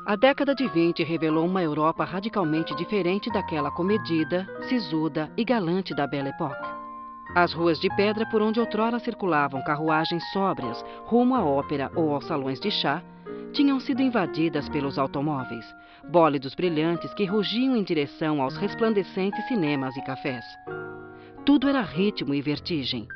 A década de 20 revelou uma Europa radicalmente diferente daquela comedida, sisuda e galante da Belle Époque. As ruas de pedra por onde outrora circulavam carruagens sóbrias rumo à ópera ou aos salões de chá tinham sido invadidas pelos automóveis, bólidos brilhantes que rugiam em direção aos resplandecentes cinemas e cafés. Tudo era ritmo e vertigem,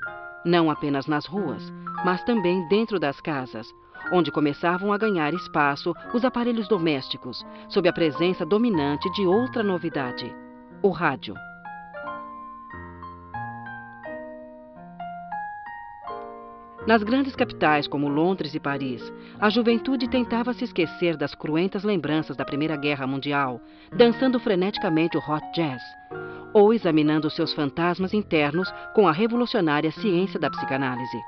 não apenas nas ruas, mas também dentro das casas, onde começavam a ganhar espaço os aparelhos domésticos, sob a presença dominante de outra novidade, o rádio. Nas grandes capitais como Londres e Paris, a juventude tentava se esquecer das cruentas lembranças da Primeira Guerra Mundial, dançando freneticamente o hot jazz, ou examinando seus fantasmas internos com a revolucionária ciência da psicanálise.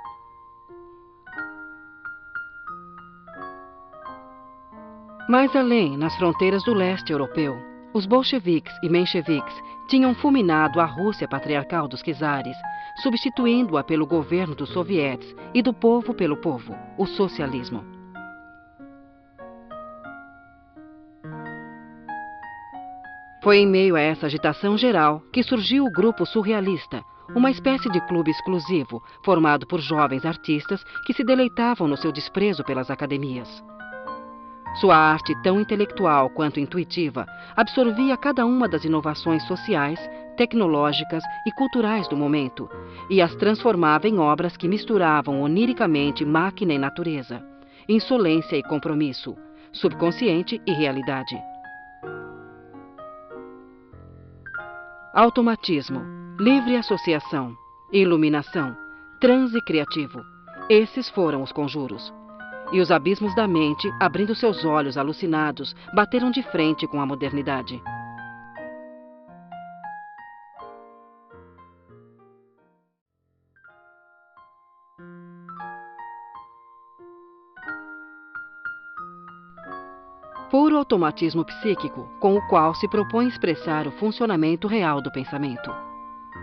Mais além, nas fronteiras do leste europeu, os bolcheviques e mencheviques tinham fulminado a Rússia patriarcal dos czares, substituindo-a pelo governo dos sovietes e do povo pelo povo, o socialismo. Foi em meio a essa agitação geral que surgiu o grupo surrealista, uma espécie de clube exclusivo, formado por jovens artistas que se deleitavam no seu desprezo pelas academias. Sua arte, tão intelectual quanto intuitiva, absorvia cada uma das inovações sociais, tecnológicas e culturais do momento e as transformava em obras que misturavam oniricamente máquina e natureza, insolência e compromisso, subconsciente e realidade. Automatismo, livre associação, iluminação, transe criativo. Esses foram os conjuros. E os abismos da mente, abrindo seus olhos alucinados, bateram de frente com a modernidade. Puro automatismo psíquico, com o qual se propõe expressar o funcionamento real do pensamento.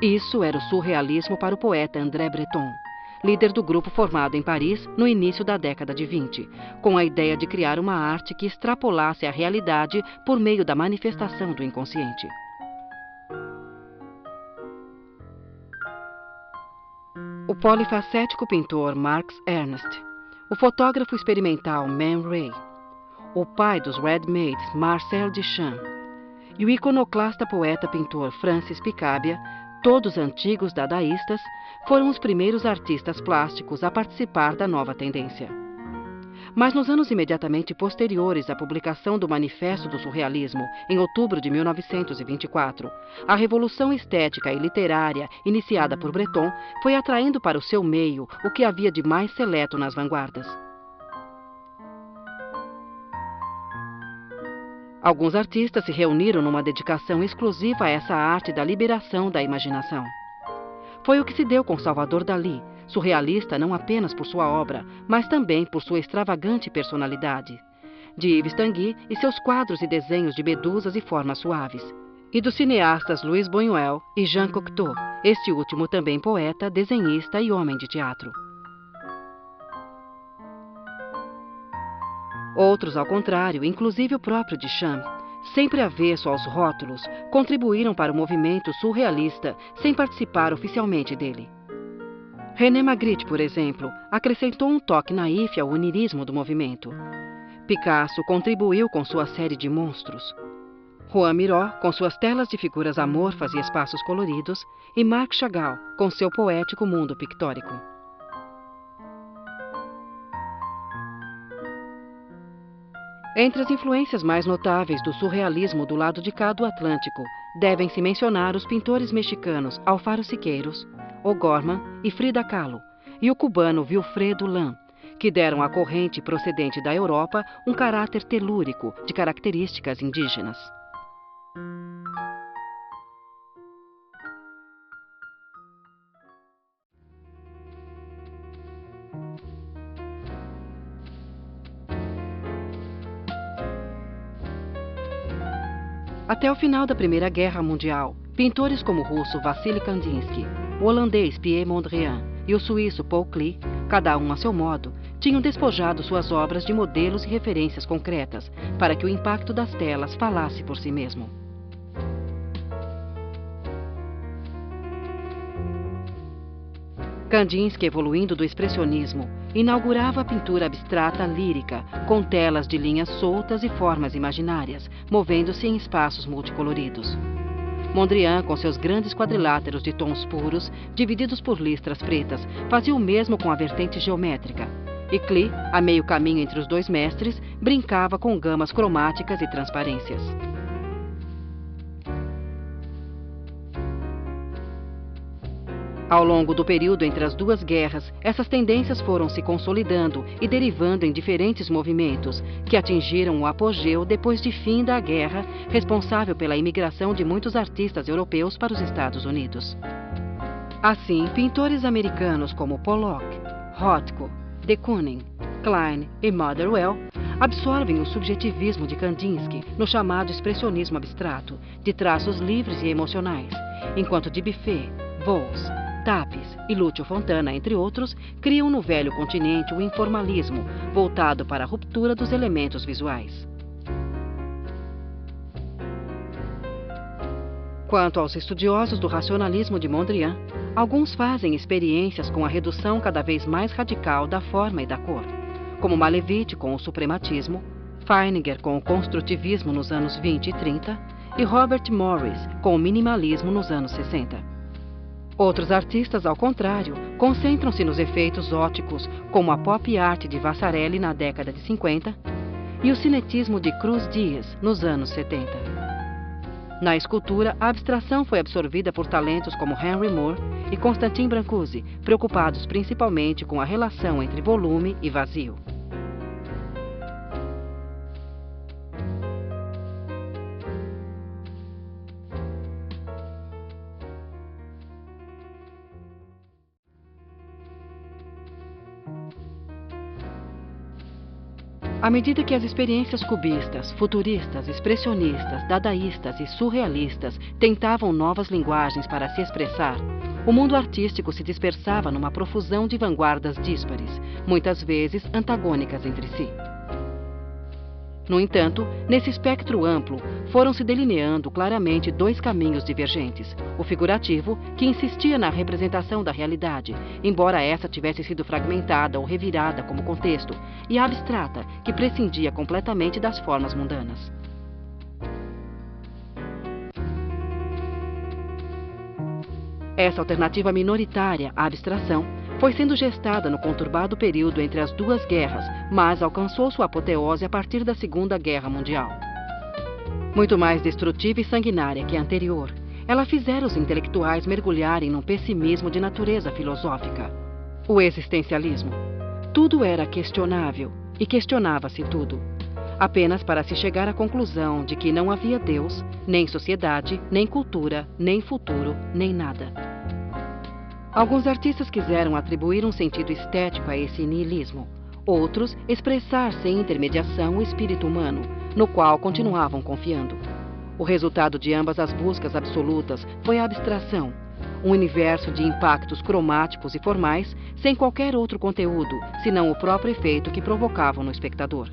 Isso era o surrealismo para o poeta André Breton, líder do grupo formado em Paris no início da década de 20, com a ideia de criar uma arte que extrapolasse a realidade por meio da manifestação do inconsciente. O polifacético pintor Marx Ernst, o fotógrafo experimental Man Ray, o pai dos Red-Maids Marcel Duchamp e o iconoclasta poeta-pintor Francis Picabia, todos antigos dadaístas, foram os primeiros artistas plásticos a participar da nova tendência. Mas nos anos imediatamente posteriores à publicação do Manifesto do Surrealismo, em outubro de 1924, a revolução estética e literária iniciada por Breton foi atraindo para o seu meio o que havia de mais seleto nas vanguardas. Alguns artistas se reuniram numa dedicação exclusiva a essa arte da liberação da imaginação. Foi o que se deu com Salvador Dalí, surrealista não apenas por sua obra, mas também por sua extravagante personalidade, de Yves Tanguy e seus quadros e desenhos de medusas e formas suaves, e dos cineastas Louis Buñuel e Jean Cocteau, este último também poeta, desenhista e homem de teatro. Outros, ao contrário, inclusive o próprio Duchamp, sempre avesso aos rótulos, contribuíram para o movimento surrealista sem participar oficialmente dele. René Magritte, por exemplo, acrescentou um toque naif ao onirismo do movimento. Picasso contribuiu com sua série de monstros. Juan Miró, com suas telas de figuras amorfas e espaços coloridos, e Marc Chagall, com seu poético mundo pictórico. Entre as influências mais notáveis do surrealismo do lado de cá do Atlântico, devem-se mencionar os pintores mexicanos Alfaro Siqueiros, O'Gorman e Frida Kahlo, e o cubano Wilfredo Lam, que deram à corrente procedente da Europa um caráter telúrico de características indígenas. Até o final da Primeira Guerra Mundial, pintores como o russo Vassily Kandinsky, o holandês Pierre Mondrian e o suíço Paul Klee, cada um a seu modo, tinham despojado suas obras de modelos e referências concretas, para que o impacto das telas falasse por si mesmo. Kandinsky, evoluindo do expressionismo, inaugurava a pintura abstrata lírica, com telas de linhas soltas e formas imaginárias, movendo-se em espaços multicoloridos. Mondrian, com seus grandes quadriláteros de tons puros, divididos por listras pretas, fazia o mesmo com a vertente geométrica. E Klee, a meio caminho entre os dois mestres, brincava com gamas cromáticas e transparências. Ao longo do período entre as duas guerras, essas tendências foram se consolidando e derivando em diferentes movimentos, que atingiram o apogeu depois de fim da guerra, responsável pela imigração de muitos artistas europeus para os Estados Unidos. Assim, pintores americanos como Pollock, Rothko, de Kooning, Klein e Motherwell absorvem o subjetivismo de Kandinsky no chamado expressionismo abstrato, de traços livres e emocionais, enquanto Dubuffet, Vaux, Tapes e Lúcio Fontana, entre outros, criam no velho continente o informalismo, voltado para a ruptura dos elementos visuais. Quanto aos estudiosos do racionalismo de Mondrian, alguns fazem experiências com a redução cada vez mais radical da forma e da cor, como Malevich com o suprematismo, Feininger com o construtivismo nos anos 20 e 30 e Robert Morris com o minimalismo nos anos 60. Outros artistas, ao contrário, concentram-se nos efeitos óticos, como a pop art de Vasarely na década de 50 e o cinetismo de Cruz Dias nos anos 70. Na escultura, a abstração foi absorvida por talentos como Henry Moore e Constantin Brancusi, preocupados principalmente com a relação entre volume e vazio. À medida que as experiências cubistas, futuristas, expressionistas, dadaístas e surrealistas tentavam novas linguagens para se expressar, o mundo artístico se dispersava numa profusão de vanguardas díspares, muitas vezes antagônicas entre si. No entanto, nesse espectro amplo, foram se delineando claramente dois caminhos divergentes: o figurativo, que insistia na representação da realidade, embora essa tivesse sido fragmentada ou revirada como contexto, e a abstrata, que prescindia completamente das formas mundanas. Essa alternativa minoritária à abstração foi sendo gestada no conturbado período entre as duas guerras, mas alcançou sua apoteose a partir da Segunda Guerra Mundial. Muito mais destrutiva e sanguinária que a anterior, ela fizera os intelectuais mergulharem num pessimismo de natureza filosófica. O existencialismo. Tudo era questionável, e questionava-se tudo, apenas para se chegar à conclusão de que não havia Deus, nem sociedade, nem cultura, nem futuro, nem nada. Alguns artistas quiseram atribuir um sentido estético a esse niilismo. Outros, expressar sem intermediação o espírito humano, no qual continuavam confiando. O resultado de ambas as buscas absolutas foi a abstração, um universo de impactos cromáticos e formais, sem qualquer outro conteúdo, senão o próprio efeito que provocavam no espectador.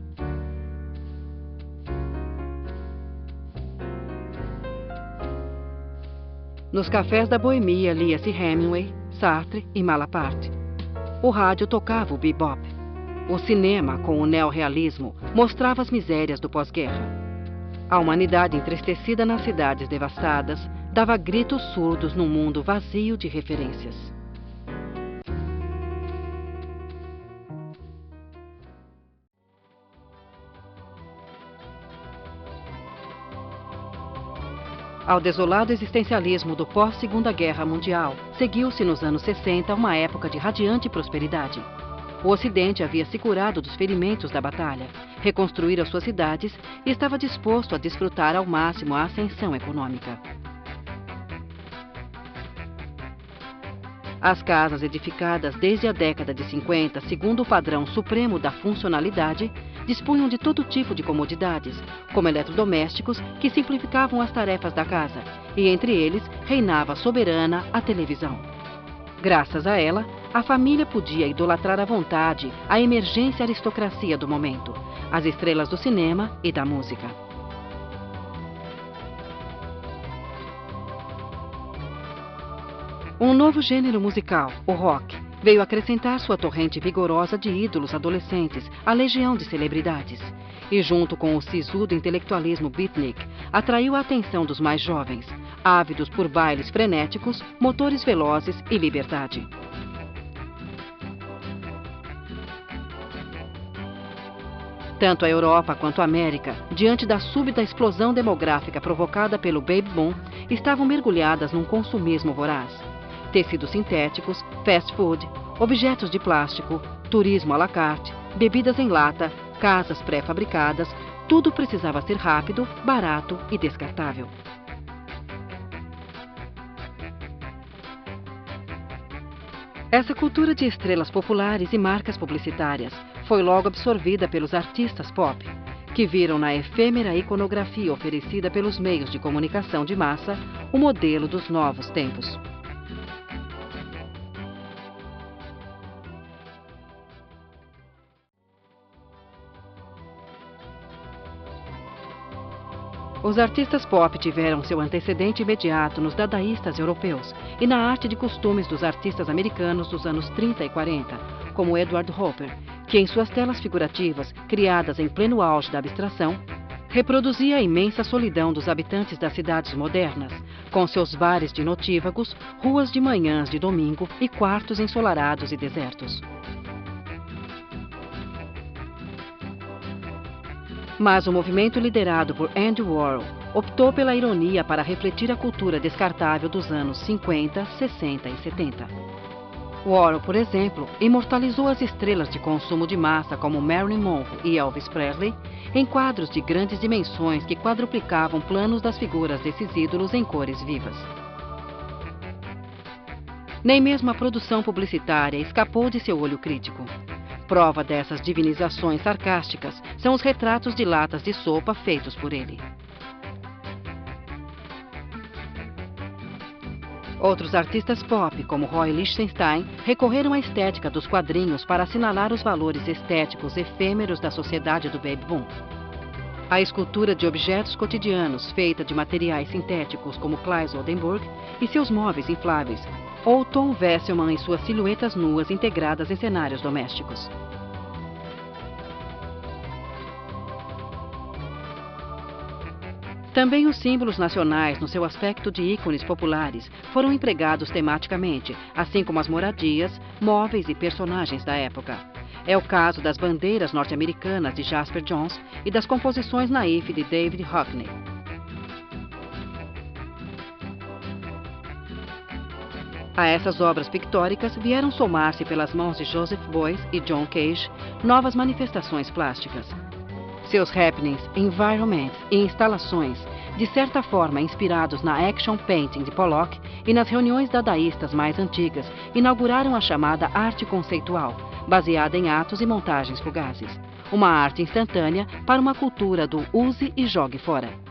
Nos cafés da Boemia lia-se Hemingway, Sartre e Malaparte. O rádio tocava o bebop. O cinema, com o neorrealismo, mostrava as misérias do pós-guerra. A humanidade entristecida nas cidades devastadas dava gritos surdos num mundo vazio de referências. Ao desolado existencialismo do pós-Segunda Guerra Mundial, seguiu-se nos anos 60 uma época de radiante prosperidade. O Ocidente havia se curado dos ferimentos da batalha, reconstruíra suas cidades e estava disposto a desfrutar ao máximo a ascensão econômica. As casas edificadas desde a década de 50, segundo o padrão supremo da funcionalidade, dispunham de todo tipo de comodidades, como eletrodomésticos que simplificavam as tarefas da casa, e entre eles reinava soberana a televisão. Graças a ela, a família podia idolatrar à vontade a emergente aristocracia do momento, as estrelas do cinema e da música. Um novo gênero musical, o rock, veio acrescentar sua torrente vigorosa de ídolos adolescentes à legião de celebridades. E junto com o sisudo intelectualismo beatnik, atraiu a atenção dos mais jovens, ávidos por bailes frenéticos, motores velozes e liberdade. Tanto a Europa quanto a América, diante da súbita explosão demográfica provocada pelo baby boom, estavam mergulhadas num consumismo voraz. Tecidos sintéticos, fast food, objetos de plástico, turismo à la carte, bebidas em lata, casas pré-fabricadas, tudo precisava ser rápido, barato e descartável. Essa cultura de estrelas populares e marcas publicitárias foi logo absorvida pelos artistas pop, que viram na efêmera iconografia oferecida pelos meios de comunicação de massa o modelo dos novos tempos. Os artistas pop tiveram seu antecedente imediato nos dadaístas europeus e na arte de costumes dos artistas americanos dos anos 30 e 40, como Edward Hopper, que em suas telas figurativas, criadas em pleno auge da abstração, reproduzia a imensa solidão dos habitantes das cidades modernas, com seus bares de notívagos, ruas de manhãs de domingo e quartos ensolarados e desertos. Mas o movimento liderado por Andy Warhol optou pela ironia para refletir a cultura descartável dos anos 50, 60 e 70. Warhol, por exemplo, imortalizou as estrelas de consumo de massa como Marilyn Monroe e Elvis Presley em quadros de grandes dimensões que quadruplicavam planos das figuras desses ídolos em cores vivas. Nem mesmo a produção publicitária escapou de seu olho crítico. Prova dessas divinizações sarcásticas são os retratos de latas de sopa feitos por ele. Outros artistas pop, como Roy Lichtenstein, recorreram à estética dos quadrinhos para assinalar os valores estéticos efêmeros da sociedade do baby boom. A escultura de objetos cotidianos, feita de materiais sintéticos como Claes Oldenburg e seus móveis infláveis, ou Tom Vesselman em suas silhuetas nuas integradas em cenários domésticos. Também os símbolos nacionais, no seu aspecto de ícones populares, foram empregados tematicamente, assim como as moradias, móveis e personagens da época. É o caso das bandeiras norte-americanas de Jasper Johns e das composições naif de David Hockney. A essas obras pictóricas vieram somar-se pelas mãos de Joseph Beuys e John Cage novas manifestações plásticas. Seus happenings, environments e instalações, de certa forma inspirados na action painting de Pollock e nas reuniões dadaístas mais antigas, inauguraram a chamada arte conceitual, baseada em atos e montagens fugazes. Uma arte instantânea para uma cultura do use e jogue fora.